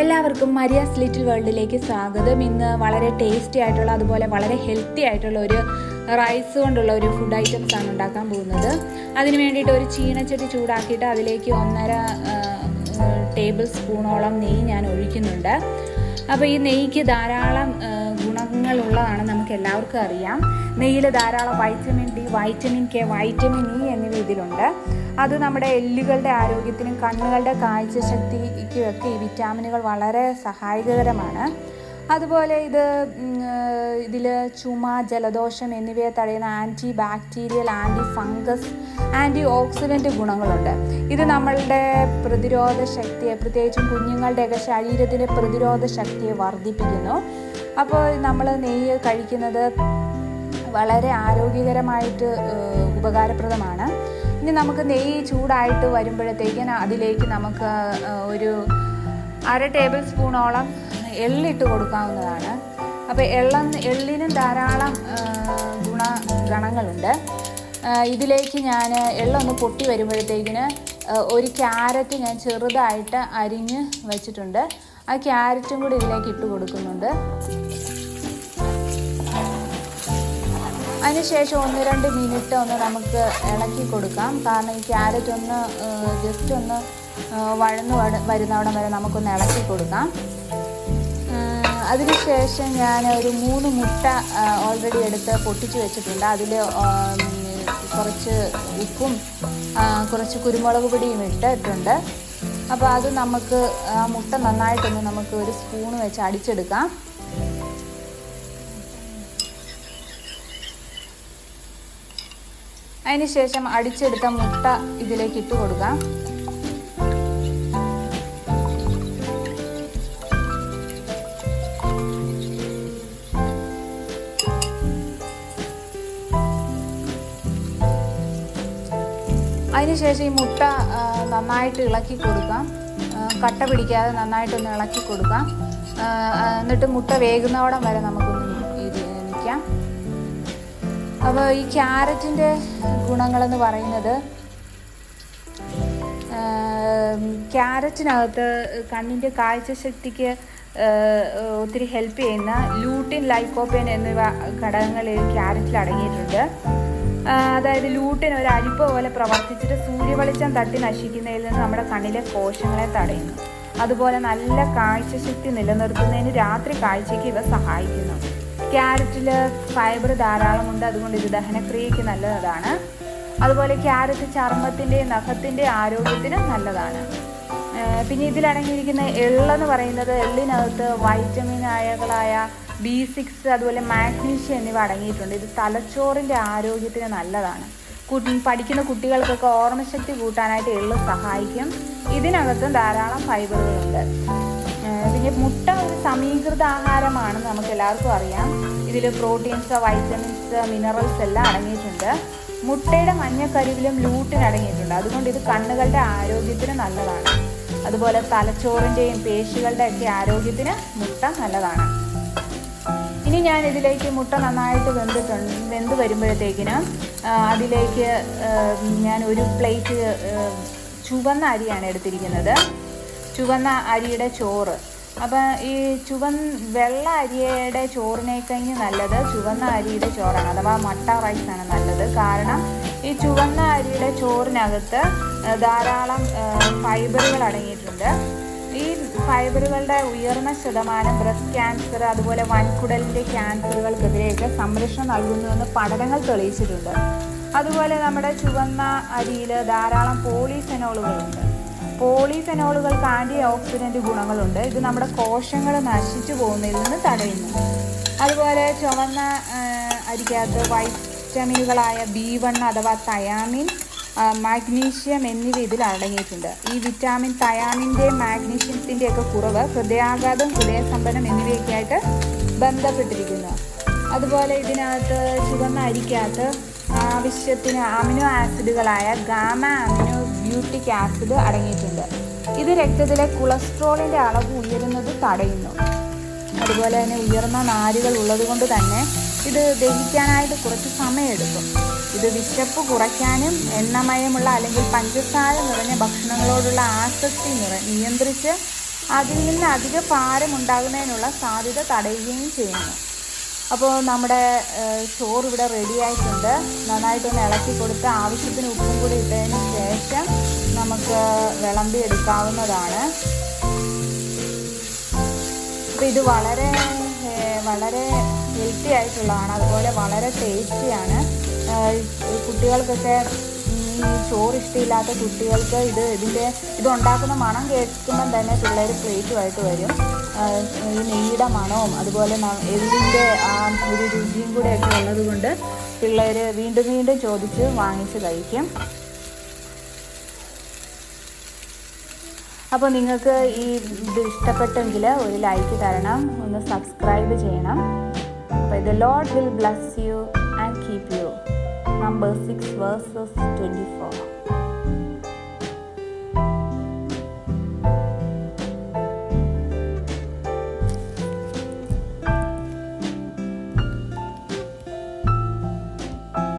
എല്ലാവർക്കും Maria's little വേൾഡിലേക്ക് സ്വാഗതം. ഇന്ന് വളരെ ടേസ്റ്റി ആയിട്ടുള്ള അതുപോലെ വളരെ ഹെൽത്തി ആയിട്ടുള്ള ഒരു റൈസ് കൊണ്ടുള്ള ഒരു ഫുഡ് ഐറ്റംസ് ആണ് ഉണ്ടാക്കാൻ പോകുന്നത്. അതിന് വേണ്ടിയിട്ട് ഒരു ചീനച്ചട്ടി ചൂടാക്കിയിട്ട് അതിലേക്ക് 1.5 ടേബിൾ സ്പൂണോളം നെയ്യ് ഞാൻ ഒഴിക്കുന്നുണ്ട്. അപ്പോൾ ഈ നെയ്യ്ക്ക് ധാരാളം ഗുണങ്ങളുള്ളതാണ്, നമുക്ക് എല്ലാവർക്കും അറിയാം. നെയ്യിൽ ധാരാളം vitamin D, vitamin K, vitamin E എന്നിവ ഇതിലുണ്ട്. അത് നമ്മുടെ എല്ലുകളുടെ ആരോഗ്യത്തിനും കണ്ണുകളുടെ കാഴ്ചശക്തിക്കും ഒക്കെ ഈ വിറ്റാമിനുകൾ വളരെ സഹായകരമാണ്. അതുപോലെ ഇതിൽ ചുമ, ജലദോഷം എന്നിവയെ തടയുന്ന anti bacterial, anti fungus, anti oxidant ഗുണങ്ങളുണ്ട്. ഇത് നമ്മളുടെ പ്രതിരോധ ശക്തിയെ, പ്രത്യേകിച്ചും കുഞ്ഞുങ്ങളുടെയൊക്കെ ശരീരത്തിൻ്റെ പ്രതിരോധ ശക്തിയെ വർദ്ധിപ്പിക്കുന്നു. അപ്പോൾ നമ്മൾ നെയ്യ് കഴിക്കുന്നത് വളരെ ആരോഗ്യകരമായിട്ട് ഉപകാരപ്രദമാണ്. ഇനി നമുക്ക് നെയ്യ് ചൂടായിട്ട് വരുമ്പോഴത്തേക്കും അതിലേക്ക് നമുക്ക് ഒരു 1/2 ടേബിൾ സ്പൂണോളം എള്ളിട്ട് കൊടുക്കാവുന്നതാണ്. അപ്പോൾ എള്ളിനും ധാരാളം ഗുണങ്ങളുണ്ട്. ഇതിലേക്ക് ഞാൻ എള്ളൊന്ന് പൊട്ടി വരുമ്പോഴത്തേക്കിന് ഒരു ക്യാരറ്റ് ഞാൻ ചെറുതായിട്ട് അരിഞ്ഞ് വെച്ചിട്ടുണ്ട്. ആ ക്യാരറ്റും കൂടി ഇതിലേക്ക് ഇട്ട് കൊടുക്കുന്നുണ്ട്. അതിനുശേഷം 1-2 മിനിറ്റ് ഒന്ന് നമുക്ക് ഇളക്കി കൊടുക്കാം. കാരണം ഈ ക്യാരറ്റ് ഒന്ന് ജസ്റ്റ് ഒന്ന് വഴന്ന് വരുന്നവിടം വരെ നമുക്കൊന്ന് ഇളക്കി കൊടുക്കാം. അതിനുശേഷം ഞാൻ ഒരു 3 മുട്ട ഓൾറെഡി എടുത്ത് പൊട്ടിച്ച് വെച്ചിട്ടുണ്ട്. അതിൽ കുറച്ച് ഉപ്പും കുറച്ച് കുരുമുളക് പൊടിയും ഇട്ടിട്ടുണ്ട്. അപ്പോൾ അത് നമുക്ക് ആ മുട്ട നന്നായിട്ടൊന്ന് നമുക്ക് ഒരു സ്പൂൺ വെച്ച് അടിച്ചെടുക്കാം. അതിനുശേഷം അടിച്ചെടുത്ത മുട്ട ഇതിലേക്ക് ഇട്ട് കൊടുക്കാം. അതിനുശേഷം ഈ മുട്ട നന്നായിട്ട് ഇളക്കി കൊടുക്കാം. കട്ട പിടിക്കാതെ നന്നായിട്ടൊന്ന് ഇളക്കി കൊടുക്കാം. എന്നിട്ട് മുട്ട വേകുന്നവിടം വരെ നമുക്കൊന്ന് നിൽക്കാം. അപ്പോൾ ഈ ക്യാരറ്റിൻ്റെ ഗുണങ്ങളെന്ന് പറയുന്നത്, ക്യാരറ്റിനകത്ത് കണ്ണിൻ്റെ കാഴ്ചശക്തിക്ക് ഒത്തിരി ഹെൽപ്പ് ചെയ്യുന്ന ലൂട്ടിൻ, ലൈക്കോപ്പേൻ എന്നിവ ഘടകങ്ങൾ ക്യാരറ്റിൽ അടങ്ങിയിട്ടുണ്ട്. അതായത് ലൂട്ടിൻ ഒരു അരിപ്പ പോലെ പ്രവർത്തിച്ചിട്ട് സൂര്യവെളിച്ചം തട്ടി നശിക്കുന്നതിൽ നിന്ന് നമ്മുടെ കണ്ണിലെ കോശങ്ങളെ തടയുന്നു. അതുപോലെ നല്ല കാഴ്ചശക്തി നിലനിർത്തുന്നതിന് രാത്രി കാഴ്ചയ്ക്ക് ഇവ സഹായിക്കുന്നു. ക്യാരറ്റിൽ ഫൈബർ ധാരാളമുണ്ട്, അതുകൊണ്ട് ഇത് ദഹനക്രിയയ്ക്ക് നല്ലതാണ്. അതുപോലെ ക്യാരറ്റ് ചർമ്മത്തിൻ്റെയും നഖത്തിൻ്റെയും ആരോഗ്യത്തിന് നല്ലതാണ്. പിന്നെ ഇതിലടങ്ങിയിരിക്കുന്ന എള്ളെന്ന് പറയുന്നത്, എള്ളിനകത്ത് വൈറ്റമിൻ അയകളായ B6, അതുപോലെ മാഗ്നീഷ്യം എന്നിവ അടങ്ങിയിട്ടുണ്ട്. ഇത് തലച്ചോറിൻ്റെ ആരോഗ്യത്തിന് നല്ലതാണ്. പഠിക്കുന്ന കുട്ടികൾക്കൊക്കെ ഓർമ്മശക്തി കൂട്ടാനായിട്ട് എള്ള് സഹായിക്കും. ഇതിനകത്തും ധാരാളം ഫൈബറുകളുണ്ട്. പിന്നെ മുട്ട ഒരു സമീകൃത ആഹാരമാണെന്ന് നമുക്ക് എല്ലാവർക്കും അറിയാം. ഇതിൽ പ്രോട്ടീൻസ്, വൈറ്റമിൻസ്, മിനറൽസ് എല്ലാം അടങ്ങിയിട്ടുണ്ട്. മുട്ടയുടെ മഞ്ഞക്കരുവിലും ലൂട്ടിൻ അടങ്ങിയിട്ടുണ്ട്. അതുകൊണ്ട് ഇത് കണ്ണുകളുടെ ആരോഗ്യത്തിന് നല്ലതാണ്. അതുപോലെ തലച്ചോറിൻ്റെയും പേശികളുടെ ഒക്കെ ആരോഗ്യത്തിന് മുട്ട നല്ലതാണ്. ഇനി ഞാൻ ഇതിലേക്ക് മുട്ട നന്നായിട്ട് വെന്ത് വരുമ്പോഴത്തേക്കിന് അതിലേക്ക് ഞാൻ ഒരു പ്ലേറ്റ് ചുവന്ന അരിയാണ് എടുത്തിരിക്കുന്നത്. ചുവന്ന അരിയുടെ ചോറ്. അപ്പം ഈ വെള്ള അരിയുടെ ചോറിനേക്കഴിഞ്ഞ് നല്ലത് ചുവന്ന അരിയുടെ ചോറാണ്, അഥവാ മട്ട റൈസാണ് നല്ലത്. കാരണം ഈ ചുവന്ന അരിയുടെ ചോറിനകത്ത് ധാരാളം ഫൈബറുകൾ അടങ്ങിയിട്ടുണ്ട്. ഈ ഫൈബറുകളുടെ ഉയർന്ന ശതമാനം ബ്രസ്റ്റ് ക്യാൻസർ, അതുപോലെ വൻകുടലിൻ്റെ ക്യാൻസറുകൾക്കെതിരെയൊക്കെ സംരക്ഷണം നൽകുന്നുവെന്ന് പഠനങ്ങൾ തെളിയിച്ചിട്ടുണ്ട്. അതുപോലെ നമ്മുടെ ചുവന്ന അരിയിൽ ധാരാളം പോളിഫെനോളുകളുണ്ട്. പോളിഫെനോളുകൾക്ക് ആൻറ്റി ഓക്സിഡൻറ്റ് ഗുണങ്ങളുണ്ട്. ഇത് നമ്മുടെ കോശങ്ങൾ നശിച്ചു പോകുന്നതിൽ നിന്ന് തടയുന്നു. അതുപോലെ ചുവന്ന അരിക്കകത്ത് വൈറ്റമിനുകളായ B1 അഥവാ തയാമിൻ, മാഗ്നീഷ്യം എന്നിവ ഇതിൽ അടങ്ങിയിട്ടുണ്ട്. ഈ വിറ്റാമിൻ തയാമിൻ്റെയും മാഗ്നീഷ്യത്തിൻ്റെയൊക്കെ കുറവ് ഹൃദയാഘാതം, ഹൃദയസ്തംഭനം എന്നിവയൊക്കെ ആയിട്ട് ബന്ധപ്പെട്ടിരിക്കുന്നു. അതുപോലെ ഇതിനകത്ത് ചുവന്ന അരിക്കകത്ത് ആവശ്യത്തിന് അമിനോ ആസിഡുകളായ ഗാമ അമിനോ ബ്യൂട്ടിക് ആസിഡ് അടങ്ങിയിട്ടുണ്ട്. ഇത് രക്തത്തിലെ കൊളസ്ട്രോളിൻ്റെ അളവ് ഉയരുന്നത് തടയുന്നു. അതുപോലെ തന്നെ ഉയർന്ന നാരുകൾ ഉള്ളതുകൊണ്ട് തന്നെ ഇത് ദഹിക്കാനായിട്ട് കുറച്ച് സമയമെടുക്കും. ഇത് വിശപ്പ് കുറയ്ക്കാനും എണ്ണമയമുള്ള അല്ലെങ്കിൽ പഞ്ചസാര നിറഞ്ഞ ഭക്ഷണങ്ങളോടുള്ള ആസക്തി നിയന്ത്രിച്ച് അതിൽ നിന്ന് അധിക ഭാരം ഉണ്ടാകുന്നതിനുള്ള സാധ്യത തടയുകയും ചെയ്യുന്നു. അപ്പോൾ നമ്മുടെ ചോറ് ഇവിടെ റെഡി ആയിട്ടുണ്ട്. നന്നായിട്ടൊന്ന് ഇളക്കി കൊടുത്ത് ആവശ്യത്തിന് ഉപ്പും കൂടി ഇട്ടതിന് ശേഷം നമുക്ക് വിളമ്പി എടുക്കാവുന്നതാണ്. അപ്പോൾ ഇത് വളരെ ഹെൽത്തി ആയിട്ടുള്ളതാണ്, അതുപോലെ വളരെ ടേസ്റ്റിയാണ്. കുട്ടികൾക്കൊക്കെ ഈ ചോറ് ഇഷ്ടമില്ലാത്ത കുട്ടികൾക്ക് ഇതുണ്ടാക്കുന്ന മണം കേൾക്കുമ്പം തന്നെ പിള്ളേർ പ്ലേറ്റുമായിട്ട് വരും. ഈ നെയ്യുടെ മണവും അതുപോലെ എള്ളിൻ്റെ ആ ഒരു രുചിയും കൂടെയൊക്കെ ഉള്ളത് കൊണ്ട് പിള്ളേർ വീണ്ടും വീണ്ടും ചോദിച്ച് വാങ്ങിച്ച് കഴിക്കും. അപ്പോൾ നിങ്ങൾക്ക് ഈ ഇത് ഇഷ്ടപ്പെട്ടെങ്കിൽ ഒരു ലൈക്ക് തരണം, ഒന്ന് സബ്സ്ക്രൈബ് ചെയ്യണം. അപ്പോൾ the Lord will bless you and keep you. Number 6 verses 24.